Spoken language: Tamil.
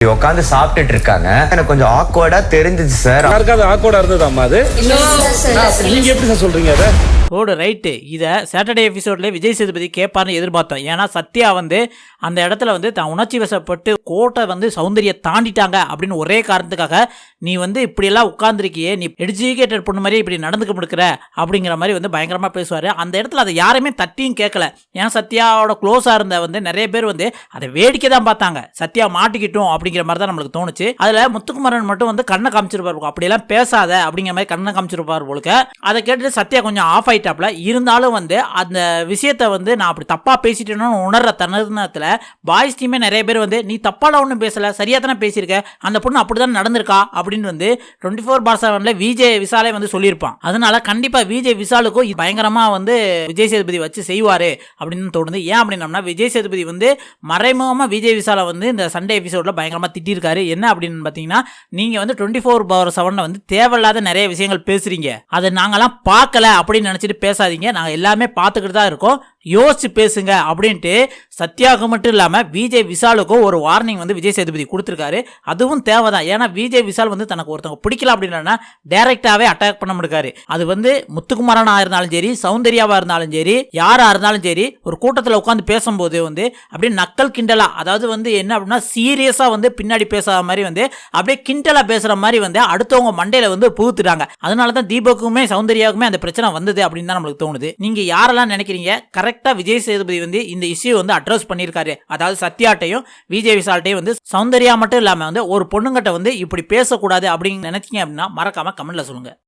உட்காந்து சாப்பிட்டுட்டு இருக்காங்க. எனக்கு கொஞ்சம் ஆக்வர்டா தெரிஞ்சிச்சு சார். யாருக்காவது ஆக்வர்டா இருந்ததாமா அது? நீங்க எப்படி சார் சொல்றீங்க அதை? ஓடு ரைட்டு. இதை சாட்டர்டே எபிசோட்லேயே விஜய் சேதுபதி கேட்பார்னு எதிர்பார்த்தோம். ஏன்னா சத்யா வந்து அந்த இடத்துல வந்து தான் உணர்ச்சி வசப்பட்டு கோட்டை வந்து சௌந்தர்யா தாண்டிட்டாங்க அப்படின்னு ஒரே காரணத்துக்காக நீ வந்து இப்படியெல்லாம் உட்காந்துருக்கியே, நீ எஜுகேட்டட் பொண்ணு மாதிரி இப்படி நடந்துக்க முடிக்கிற அப்படிங்கிற மாதிரி வந்து பயங்கரமாக பேசுவார். அந்த இடத்துல அதை யாருமே தட்டியும் கேட்கல. ஏன்னா சத்யாவோட க்ளோஸாக இருந்த வந்து நிறைய பேர் வந்து அதை வேடிக்கை தான் பார்த்தாங்க. சத்யா மாட்டிக்கிட்டோம் அப்படிங்கிற மாதிரி தான் நம்மளுக்கு தோணுச்சு. அதில் முத்துக்குமரன் மட்டும் வந்து கண்ணை காமிச்சிருப்பாரு, அப்படியெல்லாம் பேசாத அப்படிங்கிற மாதிரி கண்ணை காமிச்சிருப்பார் போலுக்க. அதை கேட்டுட்டு சத்யா கொஞ்சம் ஆஃப் ஆயிட்டாப்ல. இருந்தாலும் வந்து அந்த விஷயத்தை வந்து நான் அப்படி தப்பா பேசிட்டேன்னு உணர்ற தருணத்துல பாய்ஸ் டீமே நிறைய பேர் வந்து நீ தப்பால ஒன்றும் பேசல, சரியா தானே பேசியிருக்க, அந்த பொண்ணு அப்படிதான் நடந்திருக்கா அப்படின்னு வந்து 24/7 விஜய் விசாலே வந்து சொல்லியிருப்பான். அதனால கண்டிப்பா விஜய் விசாலுக்கும் பயங்கரமா வந்து விஜய் சேதுபதி வச்சு செய்வாரு அப்படின்னு தோணுது. ஏன் அப்படின்னா விஜய் சேதுபதி வந்து மறைமுகமா விஜய் விசாலை வந்து இந்த சண்டே எபிசோட்ல பயங்கரமா திட்டிருக்காரு. என்ன அப்படின்னு பாத்தீங்கன்னா, நீங்க வந்து 24/7 வந்து தேவையில்லாத நிறைய விஷயங்கள் பேசுறீங்க, அதை நாங்கெல்லாம் பார்க்கல அப்படின்னு நினைச்சிட்டு பேசாதீங்க, நாங்கள் எல்லாமே பார்த்துக்கிட்டு தான் இருக்கோம், யோசிச்சு பேசுங்க அப்படின்ட்டு சத்யாவுக்கு மட்டும் இல்லாமல் விஜய் விசாலுக்கும் ஒரு வார்னிங் வந்து விஜய் சேதுபதி கொடுத்துருக்காரு. அதுவும் தேவைதான். ஏன்னா விஜய் விசால் வந்து தனக்கு ஒருத்தவங்க பிடிக்கல அப்படின்னா டைரக்டாகவே அட்டாக் பண்ண முடியாது. அது வந்து முத்துக்குமரனாக இருந்தாலும் சரி, சௌந்தர்யாவாக இருந்தாலும் சரி, யாராக இருந்தாலும் சரி, ஒரு கூட்டத்தில் உட்காந்து பேசும்போது வந்து அப்படியே நக்கல் கிண்டலா, அதாவது வந்து என்ன அப்படின்னா சீரியஸாக வந்து பின்னாடி பேசாத மாதிரி வந்து அப்படியே கிண்டலா பேசுகிற மாதிரி வந்து அடுத்தவங்க மண்டையில் வந்து புகுத்துட்டாங்க. அதனால தான் தீபக்குமே சௌந்தர்யாவுக்குமே அந்த பிரச்சனை வந்தது அப்படின்னு தான் நம்மளுக்கு தோணுது. நீங்க யாரெல்லாம் நினைக்கிறீங்க? கரெக்டா விஜய் சேதுபதி வந்து இந்த இஷ்யூ வந்து அட்ரஸ் பண்ணியிருக்காரு. அதாவது சத்யாட்டையும் விஜய் விசால்ட்டையும் வந்து சௌந்தர்யா மட்டும் இல்லாம வந்து ஒரு பொண்ணுங்கிட்ட வந்து இப்படி பேசக்கூடாது அப்படின்னு நினைச்சீங்க அப்படின்னா மறக்காம கமெண்ட்ல சொல்லுங்க.